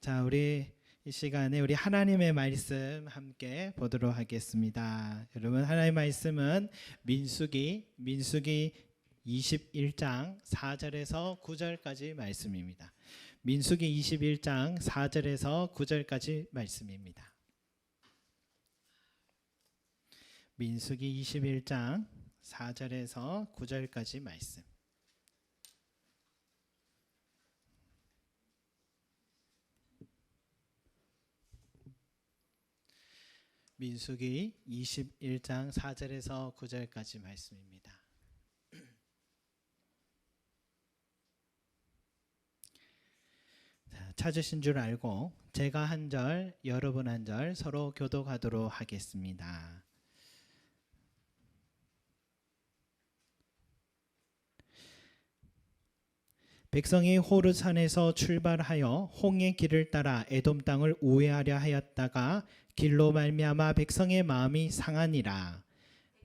자, 우리 이 시간에 우리 하나님의 말씀 함께 보도록 하겠습니다. 여러분, 하나님의 말씀은 민수기 21장 4절에서 9절까지 말씀입니다. 민수기 21장 4절에서 9절까지 말씀입니다. 민수기 21장 4절에서 9절까지 말씀. 민수기 21장 4절에서 9절까지 말씀입니다. 자, 찾으신 줄 알고 제가 한 절, 여러분 한 절 서로 교독하도록 하겠습니다. 백성이 호르산에서 출발하여 홍해 길을 따라 에돔 땅을 우회하려 하였다가 길로 말미암아 백성의 마음이 상하니라.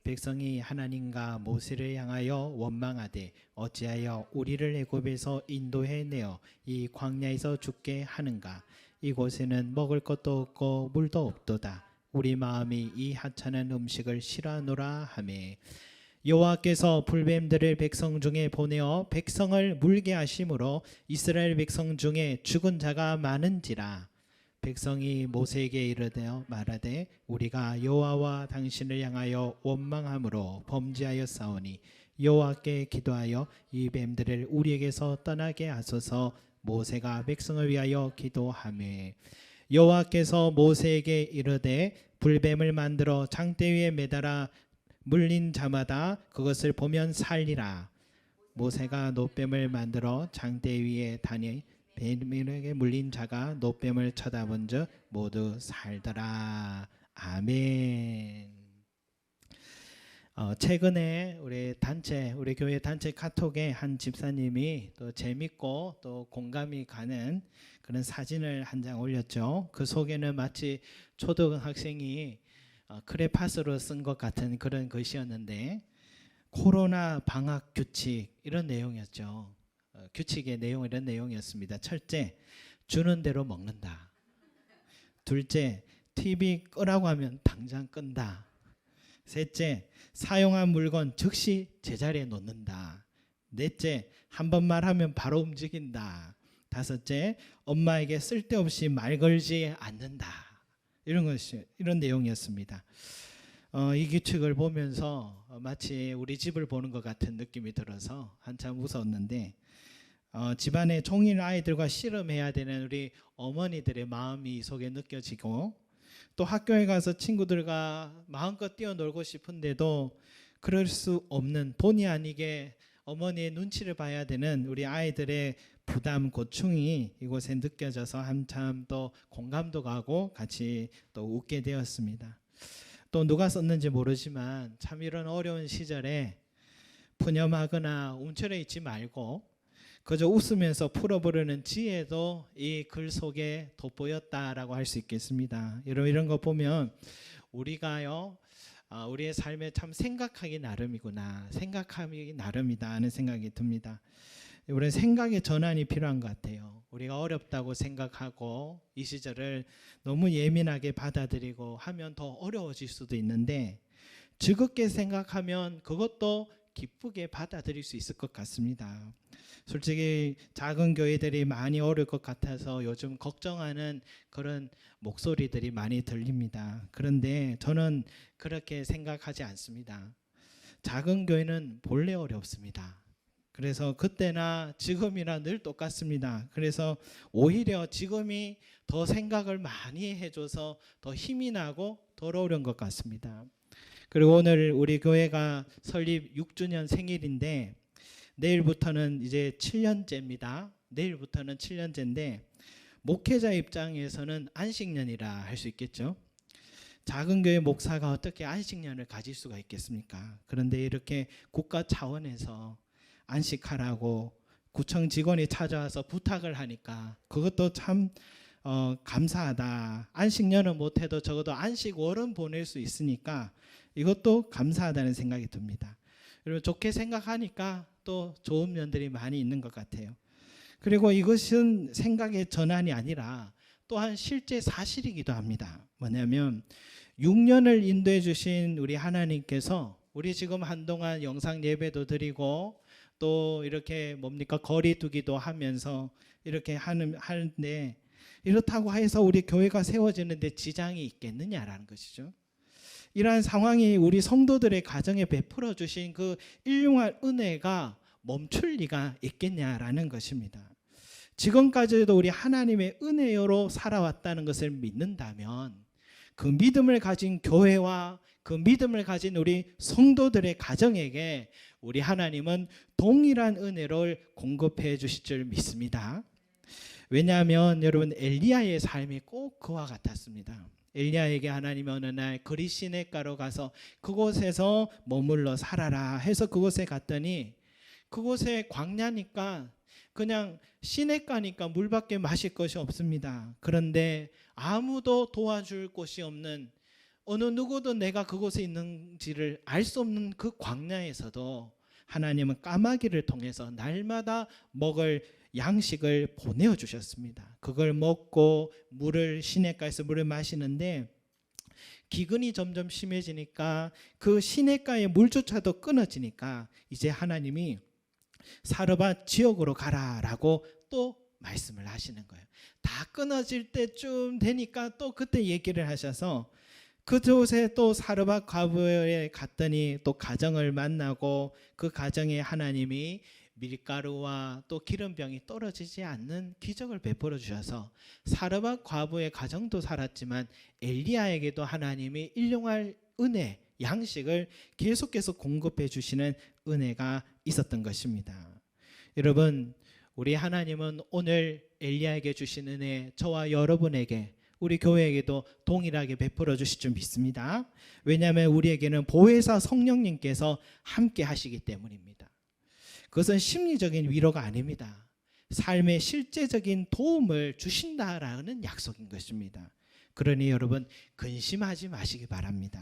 백성이 하나님과 모세를 향하여 원망하되 어찌하여 우리를 애굽에서 인도해 내어 이 광야에서 죽게 하는가. 이곳에는 먹을 것도 없고 물도 없도다. 우리 마음이 이 하찮은 음식을 싫어하노라 하매 여호와께서 불뱀들을 백성 중에 보내어 백성을 물게 하심으로 이스라엘 백성 중에 죽은 자가 많은지라. 백성이 모세에게 이르되 말하되 우리가 여호와와 당신을 향하여 원망함으로 범죄하였사오니 여호와께 기도하여 이 뱀들을 우리에게서 떠나게 하소서. 모세가 백성을 위하여 기도하매 여호와께서 모세에게 이르되 불뱀을 만들어 장대 위에 매달아 물린 자마다 그것을 보면 살리라. 모세가 노뱀을 만들어 장대 위에 다니 뱀에게 물린 자가 노뱀을 쳐다본즉 모두 살더라. 아멘. 최근에 우리 교회 단체 카톡에 한 집사님이 또 재밌고 또 공감이 가는 그런 사진을 한 장 올렸죠. 그 속에는 마치 초등학생이 크레파스로 쓴 것 같은 그런 것이었는데 코로나 방학 규칙 이런 내용이었죠. 규칙의 내용 이런 내용이었습니다. 첫째, 주는 대로 먹는다. 둘째, TV 끄라고 하면 당장 끈다. 셋째, 사용한 물건 즉시 제자리에 놓는다. 넷째, 한 번 말하면 바로 움직인다. 다섯째, 엄마에게 쓸데없이 말 걸지 않는다. 이런 내용이었습니다. 이 규칙을 보면서 마치 우리 집을 보는 것 같은 느낌이 들어서 한참 웃었는데 집안에 종일 아이들과 씨름해야 되는 우리 어머니들의 마음이 이 속에 느껴지고 또 학교에 가서 친구들과 마음껏 뛰어놀고 싶은데도 그럴 수 없는 본의 아니게 어머니의 눈치를 봐야 되는 우리 아이들의 부담, 고충이 이곳에 느껴져서 한참 또 공감도 가고 같이 또 웃게 되었습니다. 또 누가 썼는지 모르지만 참 이런 어려운 시절에 푸념하거나 움츠려 있지 말고 그저 웃으면서 풀어보려는 지혜도 이 글 속에 돋보였다라고 할 수 있겠습니다. 여러분, 이런 거 보면 우리가요 우리의 삶에 참 생각하기 나름이구나, 생각하기 나름이다 하는 생각이 듭니다. 우리는 생각의 전환이 필요한 것 같아요. 우리가 어렵다고 생각하고 이 시절을 너무 예민하게 받아들이고 하면 더 어려워질 수도 있는데 즐겁게 생각하면 그것도 기쁘게 받아들일 수 있을 것 같습니다. 솔직히 작은 교회들이 많이 어려울 것 같아서 요즘 걱정하는 그런 목소리들이 많이 들립니다. 그런데 저는 그렇게 생각하지 않습니다. 작은 교회는 본래 어렵습니다. 그래서 그때나 지금이나 늘 똑같습니다. 그래서 오히려 지금이 더 생각을 많이 해줘서 더 힘이 나고 더 어려운 것 같습니다. 그리고 오늘 우리 교회가 설립 6주년 생일인데 내일부터는 이제 7년째입니다. 내일부터는 7년째인데 목회자 입장에서는 안식년이라 할 수 있겠죠. 작은 교회 목사가 어떻게 안식년을 가질 수가 있겠습니까? 그런데 이렇게 국가 차원에서 안식하라고 구청 직원이 찾아와서 부탁을 하니까 그것도 참 감사하다. 안식년은 못해도 적어도 안식월은 보낼 수 있으니까 이것도 감사하다는 생각이 듭니다. 여러분, 좋게 생각하니까 또 좋은 면들이 많이 있는 것 같아요. 그리고 이것은 생각의 전환이 아니라 또한 실제 사실이기도 합니다. 뭐냐면 6년을 인도해 주신 우리 하나님께서 우리 지금 한동안 영상 예배도 드리고 또 이렇게 거리두기도 하면서 이렇게 하는데 이렇다고 해서 우리 교회가 세워지는데 지장이 있겠느냐라는 것이죠. 이러한 상황이 우리 성도들의 가정에 베풀어 주신 그 일용할 은혜가 멈출 리가 있겠냐라는 것입니다. 지금까지도 우리 하나님의 은혜로 살아왔다는 것을 믿는다면 그 믿음을 가진 교회와 그 믿음을 가진 우리 성도들의 가정에게 우리 하나님은 동일한 은혜를 공급해 주실 줄 믿습니다. 왜냐하면 여러분 엘리야의 삶이 꼭 그와 같았습니다. 엘리야에게 하나님이 어느 날 그리 시냇가로 가서 그곳에서 머물러 살아라 해서 그곳에 갔더니 그곳에 광야니까 그냥 시냇가니까 물밖에 마실 것이 없습니다. 그런데 아무도 도와줄 곳이 없는 어느 누구도 내가 그곳에 있는지를 알 수 없는 그 광야에서도 하나님은 까마귀를 통해서 날마다 먹을 양식을 보내어 주셨습니다. 그걸 먹고 시냇가에서 물을 마시는데 기근이 점점 심해지니까 그 시냇가의 물조차도 끊어지니까 이제 하나님이 사르밧 지역으로 가라라고 또 말씀을 하시는 거예요. 다 끊어질 때쯤 되니까 또 그때 얘기를 하셔서 그곳에 또 사르밧 과부에 갔더니 또 가정을 만나고 그 가정에 하나님이 밀가루와 또 기름병이 떨어지지 않는 기적을 베풀어 주셔서 사르밧 과부의 가정도 살았지만 엘리야에게도 하나님이 일용할 은혜, 양식을 계속해서 공급해 주시는 은혜가 있었던 것입니다. 여러분, 우리 하나님은 오늘 엘리야에게 주신 은혜 저와 여러분에게 우리 교회에게도 동일하게 베풀어 주실 줄 믿습니다. 왜냐하면 우리에게는 보혜사 성령님께서 함께 하시기 때문입니다. 그것은 심리적인 위로가 아닙니다. 삶의 실제적인 도움을 주신다라는 약속인 것입니다. 그러니 여러분 근심하지 마시기 바랍니다.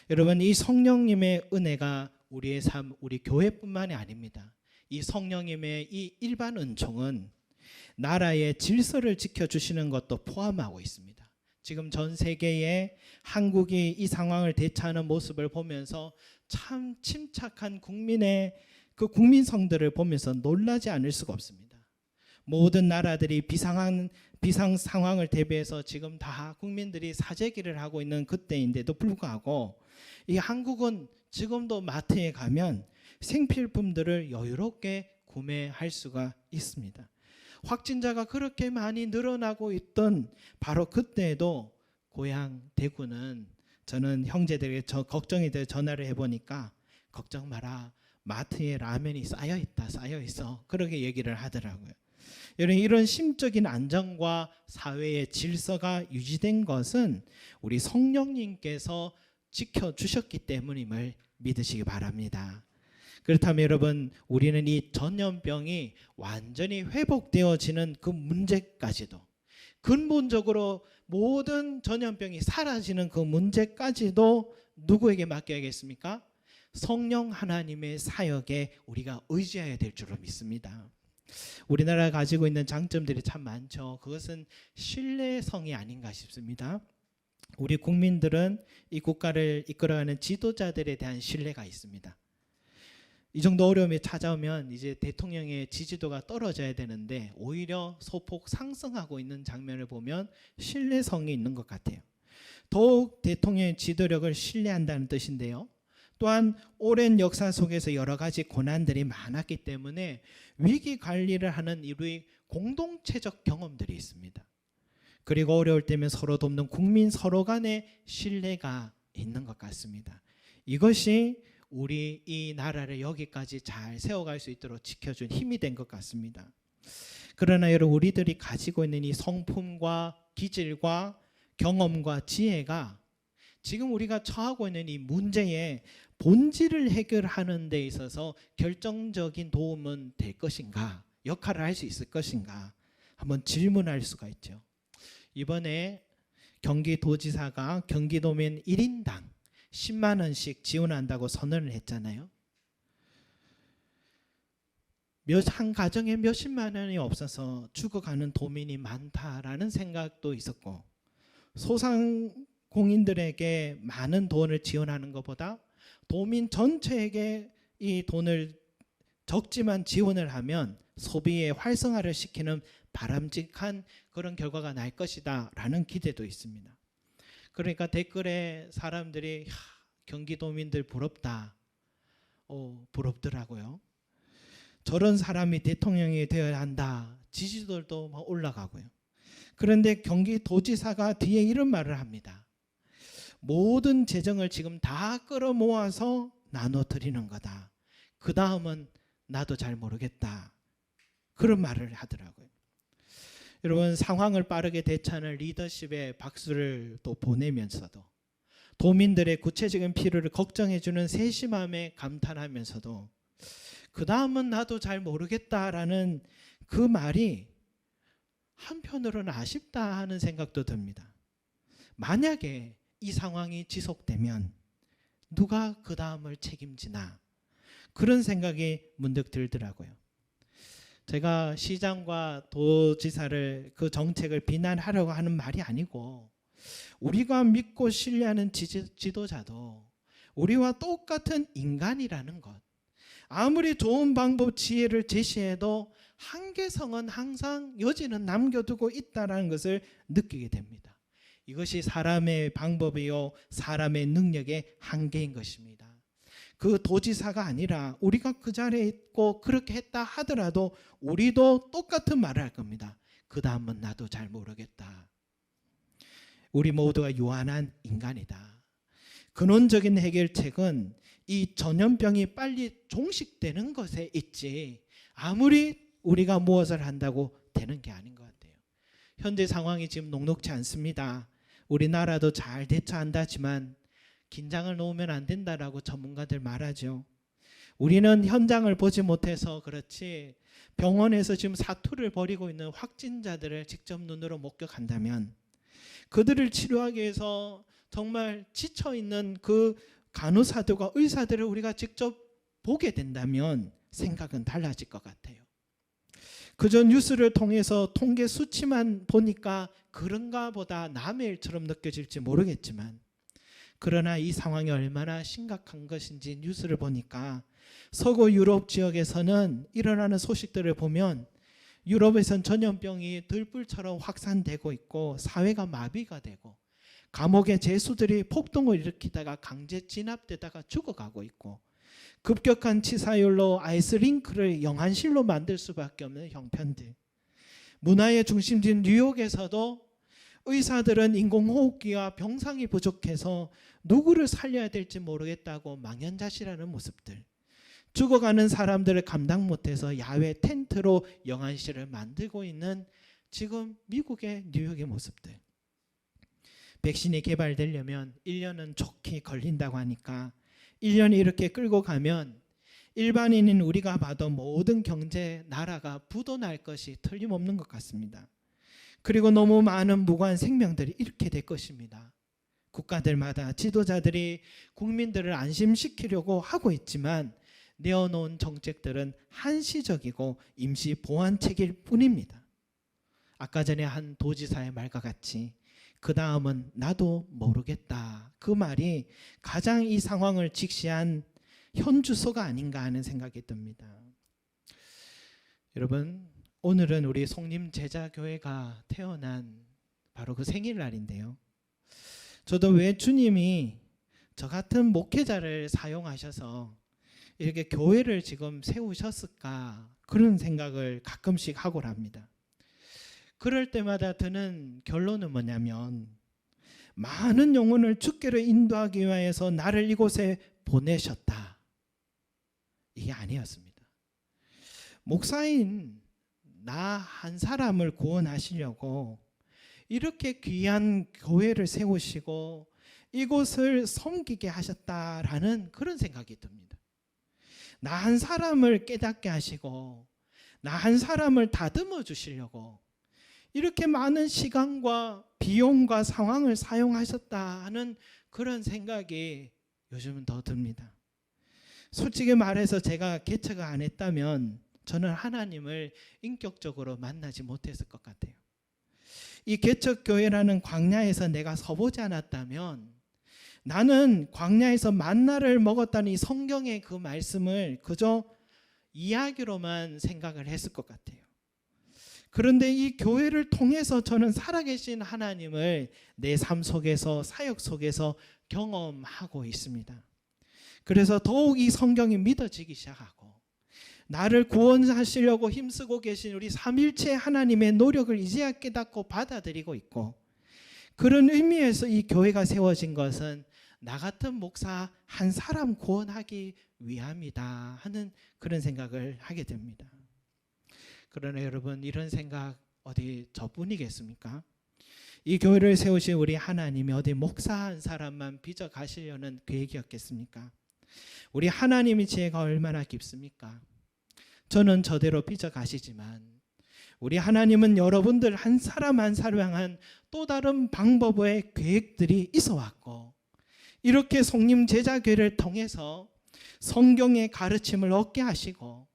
여러분 이 성령님의 은혜가 우리의 삶, 우리 교회뿐만이 아닙니다. 이 성령님의 이 일반 은총은 나라의 질서를 지켜주시는 것도 포함하고 있습니다. 지금 전 세계에 한국이 이 상황을 대처하는 모습을 보면서 참 침착한 국민의 그 국민성들을 보면서 놀라지 않을 수가 없습니다. 모든 나라들이 비상 상황을 대비해서 지금 다 국민들이 사재기를 하고 있는 그때인데도 불구하고 이 한국은 지금도 마트에 가면 생필품들을 여유롭게 구매할 수가 있습니다. 확진자가 그렇게 많이 늘어나고 있던 바로 그때에도 고향 대구는 저는 형제들에게 걱정이 돼 전화를 해보니까 걱정 마라. 마트에 라면이 쌓여 있어. 그렇게 얘기를 하더라고요. 여러분 이런 심적인 안정과 사회의 질서가 유지된 것은 우리 성령님께서 지켜주셨기 때문임을 믿으시기 바랍니다. 그렇다면 여러분 우리는 이 전염병이 완전히 회복되어지는 그 문제까지도 근본적으로 모든 전염병이 사라지는 그 문제까지도 누구에게 맡겨야겠습니까? 성령 하나님의 사역에 우리가 의지해야 될 줄로 믿습니다. 우리나라가 가지고 있는 장점들이 참 많죠. 그것은 신뢰성이 아닌가 싶습니다. 우리 국민들은 이 국가를 이끌어가는 지도자들에 대한 신뢰가 있습니다. 이 정도 어려움이 찾아오면 이제 대통령의 지지도가 떨어져야 되는데 오히려 소폭 상승하고 있는 장면을 보면 신뢰성이 있는 것 같아요. 더욱 대통령의 지도력을 신뢰한다는 뜻인데요. 또한 오랜 역사 속에서 여러 가지 고난들이 많았기 때문에 위기 관리를 하는 우리 공동체적 경험들이 있습니다. 그리고 어려울 때면 서로 돕는 국민 서로 간의 신뢰가 있는 것 같습니다. 이것이 우리 이 나라를 여기까지 잘 세워갈 수 있도록 지켜준 힘이 된 것 같습니다. 그러나 여러분 우리들이 가지고 있는 이 성품과 기질과 경험과 지혜가 지금 우리가 처하고 있는 이 문제의 본질을 해결하는 데 있어서 결정적인 도움은 될 것인가, 역할을 할 수 있을 것인가 한번 질문할 수가 있죠. 이번에 경기도지사가 경기도민 1인당 10만 원씩 지원한다고 선언을 했잖아요. 한 가정에 몇십만 원이 없어서 죽어가는 도민이 많다라는 생각도 있었고, 소상공인들에게 많은 돈을 지원하는 것보다 도민 전체에게 이 돈을 적지만 지원을 하면 소비의 활성화를 시키는 바람직한 그런 결과가 날 것이다 라는 기대도 있습니다. 그러니까 댓글에 사람들이 경기도민들 부럽다, 부럽더라고요. 저런 사람이 대통령이 되어야 한다, 지지율도 막 올라가고요. 그런데 경기도지사가 뒤에 이런 말을 합니다. 모든 재정을 지금 다 끌어모아서 나눠드리는 거다. 그 다음은 나도 잘 모르겠다. 그런 말을 하더라고요. 여러분, 상황을 빠르게 대처하는 리더십에 박수를 또 보내면서도, 도민들의 구체적인 필요를 걱정해주는 세심함에 감탄하면서도 그 다음은 나도 잘 모르겠다라는 그 말이 한편으로는 아쉽다 하는 생각도 듭니다. 만약에 이 상황이 지속되면 누가 그 다음을 책임지나, 그런 생각이 문득 들더라고요. 제가 시장과 도지사를 그 정책을 비난하려고 하는 말이 아니고, 우리가 믿고 신뢰하는 지도자도 우리와 똑같은 인간이라는 것, 아무리 좋은 방법 지혜를 제시해도 한계성은 항상 여지는 남겨두고 있다는 것을 느끼게 됩니다. 이것이 사람의 방법이요 사람의 능력의 한계인 것입니다. 그 도지사가 아니라 우리가 그 자리에 있고 그렇게 했다 하더라도 우리도 똑같은 말을 할 겁니다. 그 다음은 나도 잘 모르겠다. 우리 모두가 유한한 인간이다. 근원적인 해결책은 이 전염병이 빨리 종식되는 것에 있지, 아무리 우리가 무엇을 한다고 되는 게 아닌 것 같아요. 현재 상황이 지금 녹록지 않습니다. 우리나라도 잘 대처한다지만 긴장을 놓으면 안 된다라고 전문가들 말하죠. 우리는 현장을 보지 못해서 그렇지, 병원에서 지금 사투를 벌이고 있는 확진자들을 직접 눈으로 목격한다면, 그들을 치료하기 위해서 정말 지쳐있는 그 간호사들과 의사들을 우리가 직접 보게 된다면 생각은 달라질 것 같아요. 그저 뉴스를 통해서 통계 수치만 보니까 그런가 보다 남의 일처럼 느껴질지 모르겠지만, 그러나 이 상황이 얼마나 심각한 것인지 뉴스를 보니까 서구 유럽 지역에서는 일어나는 소식들을 보면 유럽에선 전염병이 들불처럼 확산되고 있고 사회가 마비가 되고 감옥의 죄수들이 폭동을 일으키다가 강제 진압되다가 죽어가고 있고, 급격한 치사율로 아이스링크를 영안실로 만들 수밖에 없는 형편들, 문화의 중심지인 뉴욕에서도 의사들은 인공호흡기와 병상이 부족해서 누구를 살려야 될지 모르겠다고 망연자실하는 모습들, 죽어가는 사람들을 감당 못해서 야외 텐트로 영안실을 만들고 있는 지금 미국의 뉴욕의 모습들. 백신이 개발되려면 1년은 좋게 걸린다고 하니까 1년이 이렇게 끌고 가면 일반인인 우리가 봐도 모든 경제 나라가 부도날 것이 틀림없는 것 같습니다. 그리고 너무 많은 무고한 생명들이 이렇게 될 것입니다. 국가들마다 지도자들이 국민들을 안심시키려고 하고 있지만 내어놓은 정책들은 한시적이고 임시 보완책일 뿐입니다. 아까 전에 한 도지사의 말과 같이 그 다음은 나도 모르겠다, 그 말이 가장 이 상황을 직시한 현주소가 아닌가 하는 생각이 듭니다. 여러분, 오늘은 우리 송림 제자교회가 태어난 바로 그 생일날인데요. 저도 왜 주님이 저 같은 목회자를 사용하셔서 이렇게 교회를 지금 세우셨을까, 그런 생각을 가끔씩 하곤 합니다. 그럴 때마다 드는 결론은 뭐냐면, 많은 영혼을 주께로 인도하기 위해서 나를 이곳에 보내셨다, 이게 아니었습니다. 목사인 나 한 사람을 구원하시려고 이렇게 귀한 교회를 세우시고 이곳을 섬기게 하셨다라는 그런 생각이 듭니다. 나 한 사람을 깨닫게 하시고 나 한 사람을 다듬어 주시려고 이렇게 많은 시간과 비용과 상황을 사용하셨다 하는 그런 생각이 요즘은 더 듭니다. 솔직히 말해서 제가 개척을 안 했다면 저는 하나님을 인격적으로 만나지 못했을 것 같아요. 이 개척교회라는 광야에서 내가 서보지 않았다면 나는 광야에서 만나를 먹었다는 이 성경의 그 말씀을 그저 이야기로만 생각을 했을 것 같아요. 그런데 이 교회를 통해서 저는 살아계신 하나님을 내 삶 속에서, 사역 속에서 경험하고 있습니다. 그래서 더욱 이 성경이 믿어지기 시작하고 나를 구원하시려고 힘쓰고 계신 우리 삼일체 하나님의 노력을 이제야 깨닫고 받아들이고 있고, 그런 의미에서 이 교회가 세워진 것은 나 같은 목사 한 사람 구원하기 위함이다 하는 그런 생각을 하게 됩니다. 그러나 여러분, 이런 생각 어디 저뿐이겠습니까? 이 교회를 세우신 우리 하나님이 어디 목사 한 사람만 빚어 가시려는 계획이었겠습니까? 우리 하나님의 지혜가 얼마나 깊습니까? 저는 저대로 빚어 가시지만 우리 하나님은 여러분들 한 사람 한 사람 향한 또 다른 방법의 계획들이 있어 왔고, 이렇게 성림 제자교회를 통해서 성경의 가르침을 얻게 하시고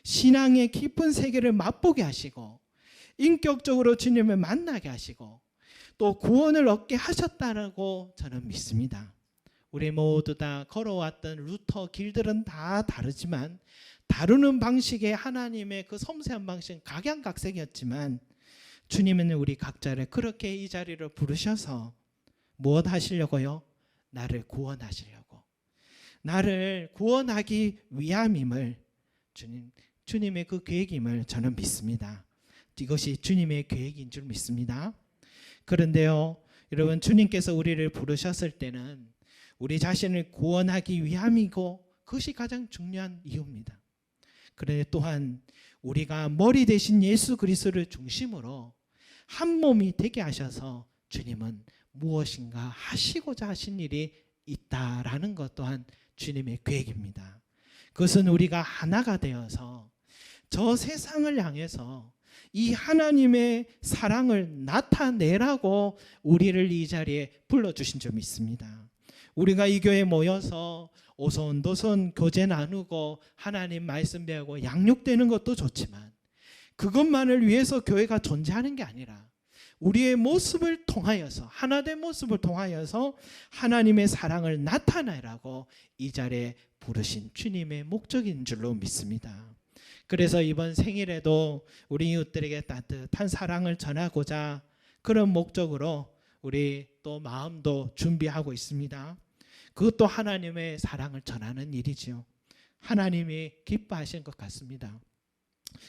신앙의 깊은 세계를 맛보게 하시고 인격적으로 주님을 만나게 하시고 또 구원을 얻게 하셨다고 저는 믿습니다. 우리 모두 다 걸어왔던 루터 길들은 다 다르지만 다루는 방식의 하나님의 그 섬세한 방식은 각양각색이었지만 주님은 우리 각자를 그렇게 이 자리로 부르셔서 무엇 하시려고요? 나를 구원하시려고, 나를 구원하기 위함임을 주님의 그 계획임을 저는 믿습니다. 이것이 주님의 계획인 줄 믿습니다. 그런데요, 여러분, 주님께서 우리를 부르셨을 때는 우리 자신을 구원하기 위함이고 그것이 가장 중요한 이유입니다. 그런데 또한 우리가 머리 대신 예수 그리스도를 중심으로 한 몸이 되게 하셔서 주님은 무엇인가 하시고자 하신 일이 있다라는 것 또한 주님의 계획입니다. 그것은 우리가 하나가 되어서 저 세상을 향해서 이 하나님의 사랑을 나타내라고 우리를 이 자리에 불러주신 줄 믿습니다. 우리가 이 교회에 모여서 오손도손 교제 나누고 하나님 말씀 배우고 양육되는 것도 좋지만 그것만을 위해서 교회가 존재하는 게 아니라 우리의 모습을 통하여서, 하나된 모습을 통하여서 하나님의 사랑을 나타내라고 이 자리에 부르신 주님의 목적인 줄로 믿습니다. 그래서 이번 생일에도 우리 이웃들에게 따뜻한 사랑을 전하고자 그런 목적으로 우리 또 마음도 준비하고 있습니다. 그것도 하나님의 사랑을 전하는 일이죠. 하나님이 기뻐하신 것 같습니다.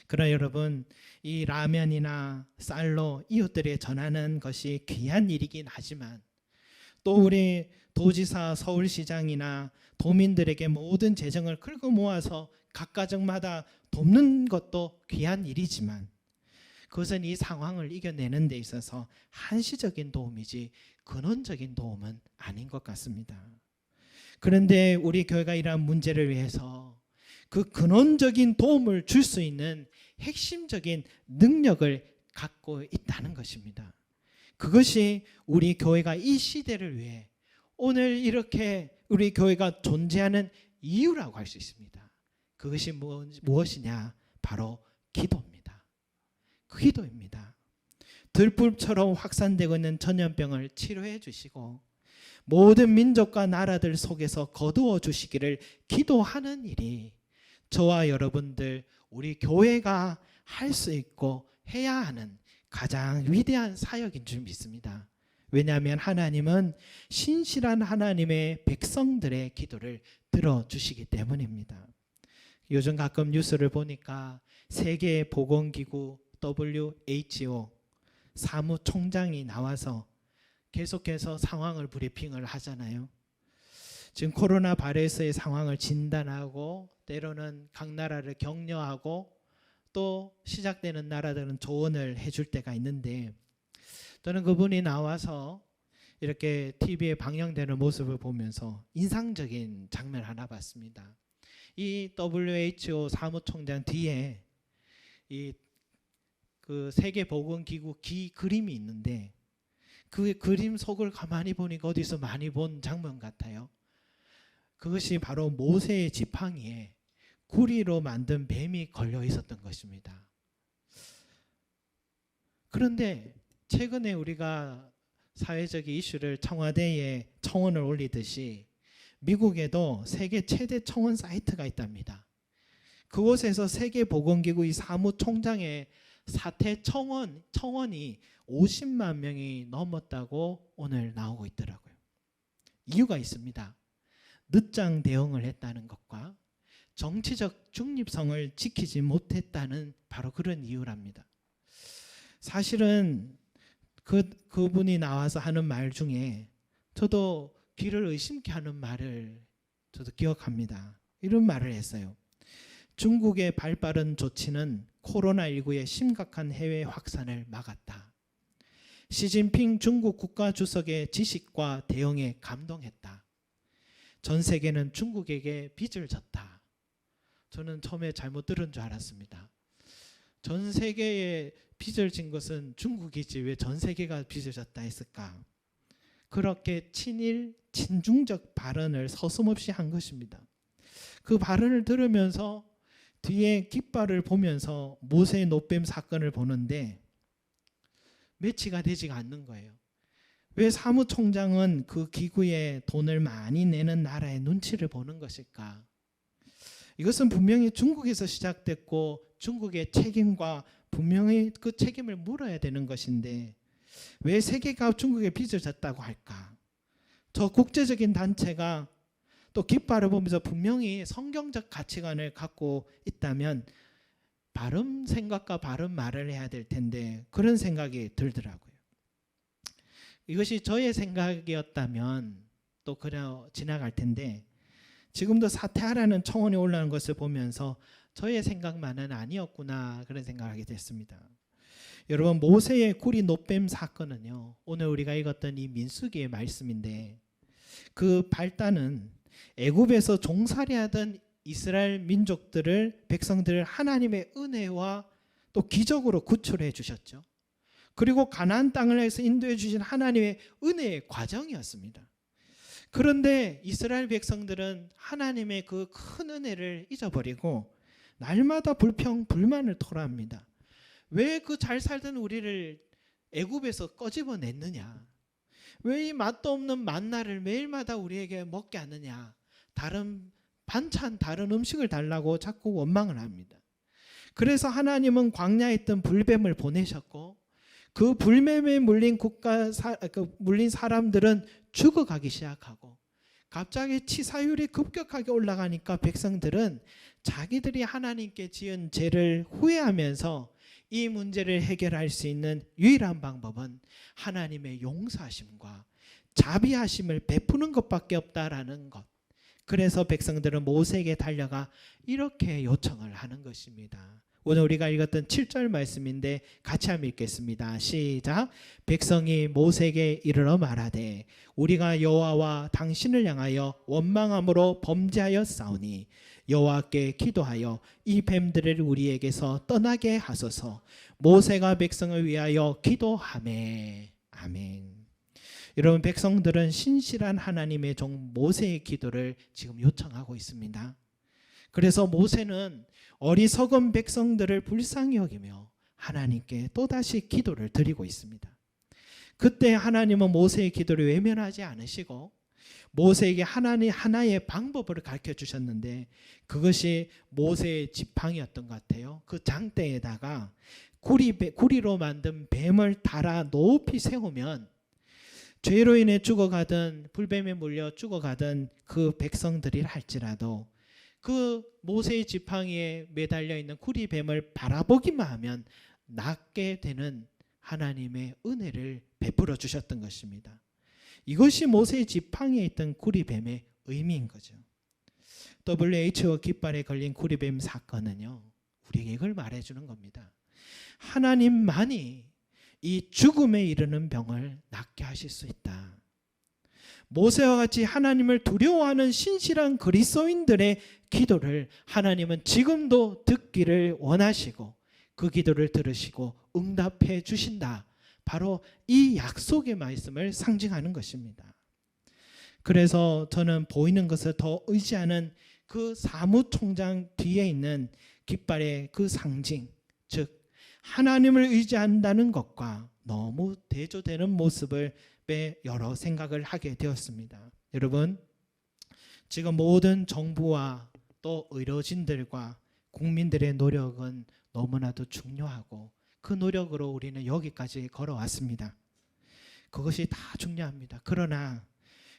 그러나 여러분, 이 라면이나 쌀로 이웃들에게 전하는 것이 귀한 일이긴 하지만 또 우리 도지사, 서울시장이나 도민들에게 모든 재정을 긁어 모아서 각 가정마다 돕는 것도 귀한 일이지만 그것은 이 상황을 이겨내는 데 있어서 한시적인 도움이지 근원적인 도움은 아닌 것 같습니다. 그런데 우리 교회가 이러한 문제를 위해서 그 근원적인 도움을 줄 수 있는 핵심적인 능력을 갖고 있다는 것입니다. 그것이 우리 교회가 이 시대를 위해 오늘 이렇게 우리 교회가 존재하는 이유라고 할 수 있습니다. 그것이 무엇이냐? 바로 기도입니다. 기도입니다. 들불처럼 확산되고 있는 전염병을 치료해 주시고 모든 민족과 나라들 속에서 거두어 주시기를 기도하는 일이 저와 여러분들 우리 교회가 할 수 있고 해야 하는 가장 위대한 사역인 줄 믿습니다. 왜냐하면 하나님은 신실한 하나님의 백성들의 기도를 들어주시기 때문입니다. 요즘 가끔 뉴스를 보니까 세계보건기구 WHO 사무총장이 나와서 계속해서 상황을 브리핑을 하잖아요. 지금 코로나 바이러스의 상황을 진단하고 때로는 각 나라를 격려하고 또 시작되는 나라들은 조언을 해줄 때가 있는데 저는 그분이 나와서 이렇게 TV에 방영되는 모습을 보면서 인상적인 장면 하나 봤습니다. 이 WHO 사무총장 뒤에 그 세계보건기구 그림이 있는데 그 그림 속을 가만히 보니까 어디서 많이 본 장면 같아요. 그것이 바로 모세의 지팡이에 구리로 만든 뱀이 걸려 있었던 것입니다. 그런데 최근에 우리가 사회적 이슈를 청와대에 청원을 올리듯이 미국에도 세계 최대 청원 사이트가 있답니다. 그곳에서 세계보건기구의 사무총장의 사퇴 청원이 50만 명이 넘었다고 오늘 나오고 있더라고요. 이유가 있습니다. 늦장 대응을 했다는 것과 정치적 중립성을 지키지 못했다는 바로 그런 이유랍니다. 사실은 그분이 나와서 하는 말 중에 저도 귀를 의심케 하는 말을 저도 기억합니다. 이런 말을 했어요. 중국의 발빠른 조치는 코로나19의 심각한 해외 확산을 막았다. 시진핑 중국 국가주석의 지식과 대응에 감동했다. 전 세계는 중국에게 빚을 졌다. 저는 처음에 잘못 들은 줄 알았습니다. 전 세계에 빚을 진 것은 중국이지 왜 전 세계가 빚을 졌다 했을까? 그렇게 친일, 친중적 발언을 서슴없이 한 것입니다. 그 발언을 들으면서 뒤에 깃발을 보면서 모세 노뱀 사건을 보는데 매치가 되지가 않는 거예요. 왜 사무총장은 그 기구에 돈을 많이 내는 나라의 눈치를 보는 것일까? 이것은 분명히 중국에서 시작됐고 중국의 책임과 분명히 그 책임을 물어야 되는 것인데 왜 세계가 중국에 빚을 졌다고 할까? 저 국제적인 단체가 또 깃발을 보면서 분명히 성경적 가치관을 갖고 있다면 바른 생각과 바른 말을 해야 될 텐데 그런 생각이 들더라고요. 이것이 저의 생각이었다면 또 그냥 지나갈 텐데 지금도 사퇴하라는 청원이 올라오는 것을 보면서 저의 생각만은 아니었구나 그런 생각을 하게 됐습니다. 여러분 모세의 구리 노뱀 사건은요 오늘 우리가 읽었던 이 민수기의 말씀인데 그 발단은 애굽에서 종살이하던 이스라엘 민족들을 백성들을 하나님의 은혜와 또 기적으로 구출해 주셨죠. 그리고 가나안 땅을 해서 인도해 주신 하나님의 은혜의 과정이었습니다. 그런데 이스라엘 백성들은 하나님의 그 큰 은혜를 잊어버리고 날마다 불평불만을 토로합니다. 왜 그 잘 살던 우리를 애굽에서 꺼집어냈느냐? 왜 이 맛도 없는 만나를 매일마다 우리에게 먹게 하느냐? 다른 반찬, 다른 음식을 달라고 자꾸 원망을 합니다. 그래서 하나님은 광야에 있던 불뱀을 보내셨고 그 불뱀에 물린 물린 사람들은 죽어가기 시작하고 갑자기 치사율이 급격하게 올라가니까 백성들은 자기들이 하나님께 지은 죄를 후회하면서 이 문제를 해결할 수 있는 유일한 방법은 하나님의 용서하심과 자비하심을 베푸는 것밖에 없다라는 것. 그래서 백성들은 모세에게 달려가 이렇게 요청을 하는 것입니다. 오늘 우리가 읽었던 7절 말씀인데 같이 한번 읽겠습니다. 시작. 백성이 모세에게 이르러 말하되 우리가 여호와와 당신을 향하여 원망함으로 범죄하였사오니 여호와께 기도하여 이 뱀들을 우리에게서 떠나게 하소서. 모세가 백성을 위하여 기도하매. 아멘. 여러분 백성들은 신실한 하나님의 종 모세의 기도를 지금 요청하고 있습니다. 그래서 모세는 어리석은 백성들을 불쌍히 여기며 하나님께 또다시 기도를 드리고 있습니다. 그때 하나님은 모세의 기도를 외면하지 않으시고 모세에게 하나의 방법을 가르쳐 주셨는데 그것이 모세의 지팡이였던 것 같아요. 그 장대에다가 구리로 만든 뱀을 달아 높이 세우면 죄로 인해 죽어가던 불뱀에 물려 죽어가던 그 백성들이 할지라도 그 모세의 지팡이에 매달려 있는 구리뱀을 바라보기만 하면 낫게 되는 하나님의 은혜를 베풀어 주셨던 것입니다. 이것이 모세의 지팡이에 있던 구리뱀의 의미인 거죠. WHO 깃발에 걸린 구리뱀 사건은요 우리에게 이걸 말해주는 겁니다. 하나님만이 이 죽음에 이르는 병을 낫게 하실 수 있다. 모세와 같이 하나님을 두려워하는 신실한 그리스도인들의 기도를 하나님은 지금도 듣기를 원하시고 그 기도를 들으시고 응답해 주신다. 바로 이 약속의 말씀을 상징하는 것입니다. 그래서 저는 보이는 것을 더 의지하는 그 사무총장 뒤에 있는 깃발의 그 상징, 즉 하나님을 의지한다는 것과 너무 대조되는 모습을 여러 생각을 하게 되었습니다. 여러분, 지금 모든 정부와 또 의료진들과 국민들의 노력은 너무나도 중요하고 그 노력으로 우리는 여기까지 걸어왔습니다. 그것이 다 중요합니다. 그러나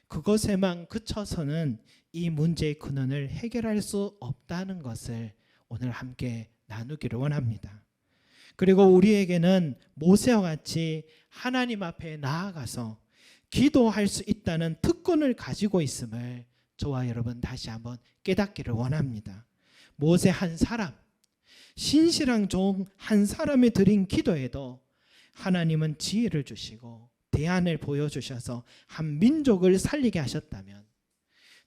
그것에만 그쳐서는 이 문제의 근원을 해결할 수 없다는 것을 오늘 함께 나누기를 원합니다. 그리고 우리에게는 모세와 같이 하나님 앞에 나아가서 기도할 수 있다는 특권을 가지고 있음을 저와 여러분 다시 한번 깨닫기를 원합니다. 모세 한 사람, 신실한 종 한 사람이 드린 기도에도 하나님은 지혜를 주시고 대안을 보여주셔서 한 민족을 살리게 하셨다면,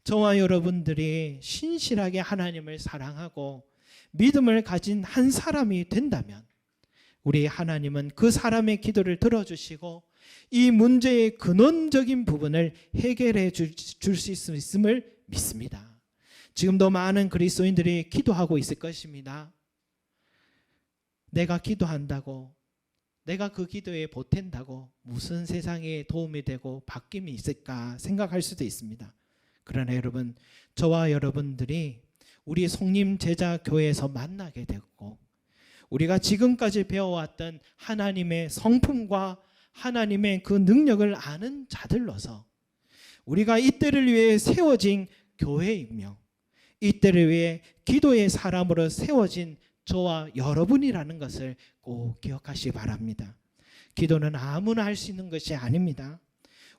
저와 여러분들이 신실하게 하나님을 사랑하고 믿음을 가진 한 사람이 된다면 우리 하나님은 그 사람의 기도를 들어주시고 이 문제의 근원적인 부분을 해결해 줄 수 있음을 믿습니다. 지금도 많은 그리스도인들이 기도하고 있을 것입니다. 내가 기도한다고, 내가 그 기도에 보탠다고 무슨 세상에 도움이 되고 바뀜이 있을까 생각할 수도 있습니다. 그러나 여러분, 저와 여러분들이 우리 속림 제자 교회에서 만나게 되었고 우리가 지금까지 배워왔던 하나님의 성품과 하나님의 그 능력을 아는 자들로서 우리가 이때를 위해 세워진 교회이며 이때를 위해 기도의 사람으로 세워진 저와 여러분이라는 것을 꼭 기억하시기 바랍니다. 기도는 아무나 할 수 있는 것이 아닙니다.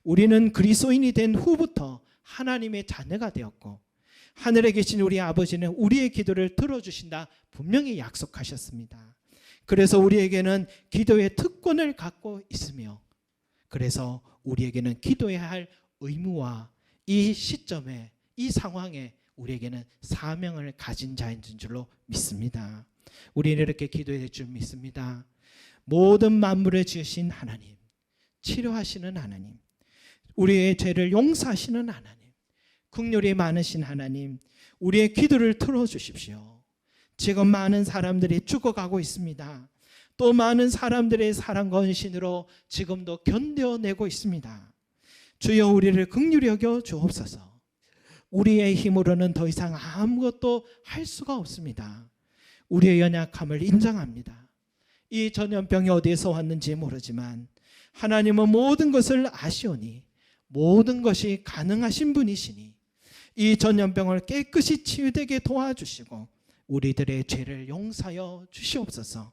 우리는 그리스도인이 된 후부터 하나님의 자녀가 되었고 하늘에 계신 우리 아버지는 우리의 기도를 들어주신다 분명히 약속하셨습니다. 그래서 우리에게는 기도의 특권을 갖고 있으며 그래서 우리에게는 기도해야 할 의무와 이 시점에 이 상황에 우리에게는 사명을 가진 자인 줄로 믿습니다. 우리는 이렇게 기도할 줄 믿습니다. 모든 만물을 지으신 하나님, 치료하시는 하나님, 우리의 죄를 용서하시는 하나님, 긍휼이 많으신 하나님, 우리의 기도를 들어주십시오. 지금 많은 사람들이 죽어가고 있습니다. 또 많은 사람들의 사랑과 헌신으로 지금도 견뎌내고 있습니다. 주여 우리를 긍휼히 여겨 주옵소서. 우리의 힘으로는 더 이상 아무것도 할 수가 없습니다. 우리의 연약함을 인정합니다. 이 전염병이 어디에서 왔는지 모르지만 하나님은 모든 것을 아시오니 모든 것이 가능하신 분이시니 이 전염병을 깨끗이 치유되게 도와주시고 우리들의 죄를 용서하여 주시옵소서.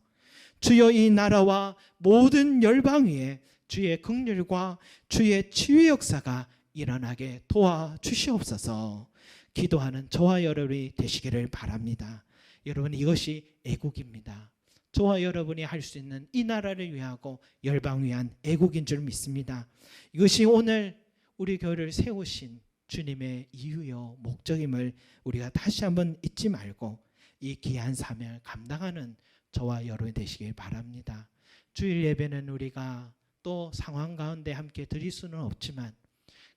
주여 이 나라와 모든 열방 위에 주의 긍휼과 주의 치유 역사가 일어나게 도와주시옵소서. 기도하는 저와 여러분이 되시기를 바랍니다. 여러분, 이것이 애국입니다. 저와 여러분이 할 수 있는 이 나라를 위하고 열방 위한 애국인 줄 믿습니다. 이것이 오늘 우리 교회를 세우신 주님의 이유요 목적임을 우리가 다시 한번 잊지 말고 이 귀한 사명을 감당하는 저와 여러분이 되시길 바랍니다. 주일 예배는 우리가 또 상황 가운데 함께 드릴 수는 없지만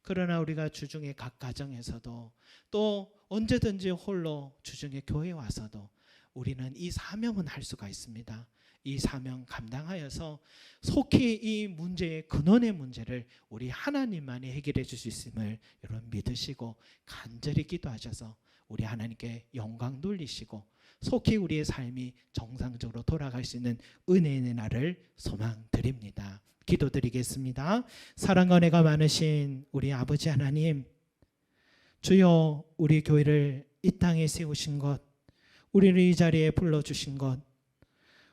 그러나 우리가 주중에 각 가정에서도 또 언제든지 홀로 주중에 교회에 와서도 우리는 이 사명은 할 수가 있습니다. 이 사명 감당하여서 속히 이 문제의 근원의 문제를 우리 하나님만이 해결해 줄 수 있음을 여러분 믿으시고 간절히 기도하셔서 우리 하나님께 영광 돌리시고 속히 우리의 삶이 정상적으로 돌아갈 수 있는 은혜의 날을 소망드립니다. 기도드리겠습니다. 사랑과 은혜가 많으신 우리 아버지 하나님, 주여 우리 교회를 이 땅에 세우신 것, 우리를 이 자리에 불러주신 것,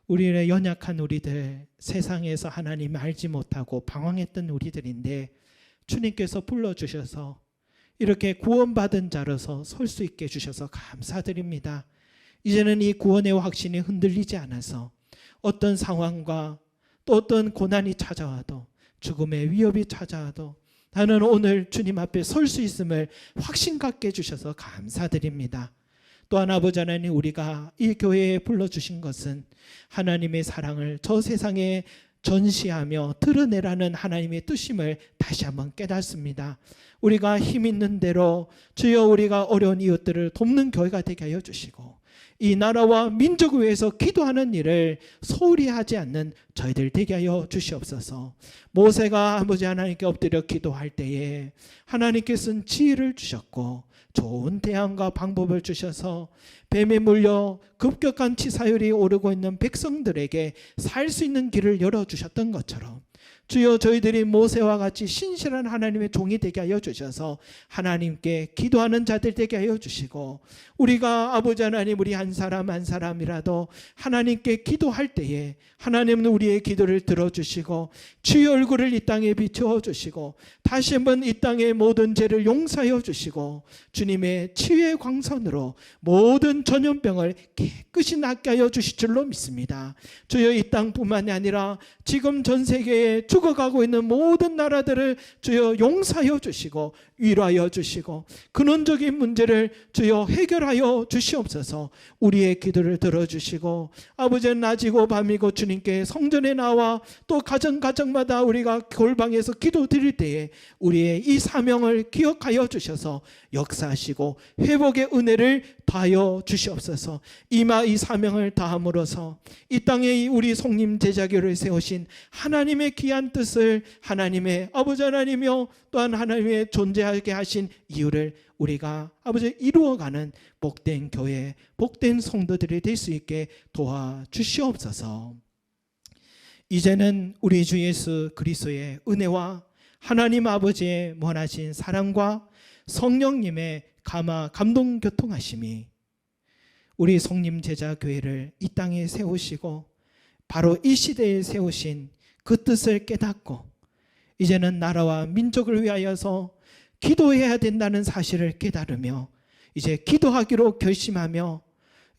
우리의 연약한 우리들, 세상에서 하나님 알지 못하고 방황했던 우리들인데 주님께서 불러주셔서 이렇게 구원받은 자로서 설 수 있게 해주셔서 감사드립니다. 이제는 이 구원의 확신이 흔들리지 않아서 어떤 상황과 또 어떤 고난이 찾아와도 죽음의 위협이 찾아와도 나는 오늘 주님 앞에 설 수 있음을 확신 갖게 해주셔서 감사드립니다. 또한 아버지 하나님, 우리가 이 교회에 불러주신 것은 하나님의 사랑을 저 세상에 전시하며 드러내라는 하나님의 뜻임을 다시 한번 깨닫습니다. 우리가 힘 있는 대로 주여 우리가 어려운 이웃들을 돕는 교회가 되게 하여 주시고, 이 나라와 민족을 위해서 기도하는 일을 소홀히 하지 않는 저희들 되게 하여 주시옵소서. 모세가 아버지 하나님께 엎드려 기도할 때에 하나님께서는 지혜를 주셨고 좋은 대안과 방법을 주셔서 뱀에 물려 급격한 치사율이 오르고 있는 백성들에게 살 수 있는 길을 열어주셨던 것처럼, 주여 저희들이 모세와 같이 신실한 하나님의 종이 되게 하여 주셔서 하나님께 기도하는 자들 되게 하여 주시고, 우리가 아버지 하나님 우리 한 사람 한 사람이라도 하나님께 기도할 때에 하나님은 우리의 기도를 들어주시고 주의 얼굴을 이 땅에 비추어 주시고 다시 한번 이 땅의 모든 죄를 용서하여 주시고 주님의 치유의 광선으로 모든 전염병을 깨끗이 낫게 하여 주실 줄로 믿습니다. 주여 이 땅뿐만이 아니라 지금 전 세계에 죽어가고 있는 모든 나라들을 주여 용서하여 주시고 위로하여 주시고 근원적인 문제를 주여 해결하여 주시옵소서. 우리의 기도를 들어주시고 아버지는 낮이고 밤이고 주님께 성전에 나와 또 가정마다 우리가 골방에서 기도 드릴 때에 우리의 이 사명을 기억하여 주셔서 역사하시고 회복의 은혜를 다하여 주시옵소서. 이 사명을 다함으로써 이 땅에 우리 송림 제자교를 세우신 하나님의 귀한 뜻을 하나님의 아버지 하나님이며 또한 하나님의 존재하게 하신 이유를 우리가 아버지 이루어가는 복된 교회, 복된 성도들이 될 수 있게 도와주시옵소서. 이제는 우리 주 예수 그리스도의 은혜와 하나님 아버지의 원하신 사랑과 성령님의 감동 교통하심이 우리 송림 제자 교회를 이 땅에 세우시고 바로 이 시대에 세우신 그 뜻을 깨닫고 이제는 나라와 민족을 위하여서 기도해야 된다는 사실을 깨달으며 이제 기도하기로 결심하며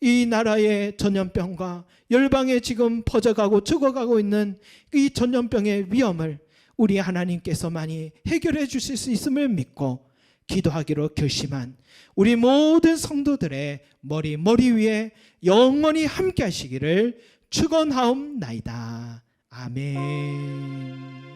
이 나라의 전염병과 열방에 지금 퍼져가고 죽어가고 있는 이 전염병의 위험을 우리 하나님께서 많이 해결해 주실 수 있음을 믿고 기도하기로 결심한 우리 모든 성도들의 머리 위에 영원히 함께 하시기를 축원하옵나이다. 아멘.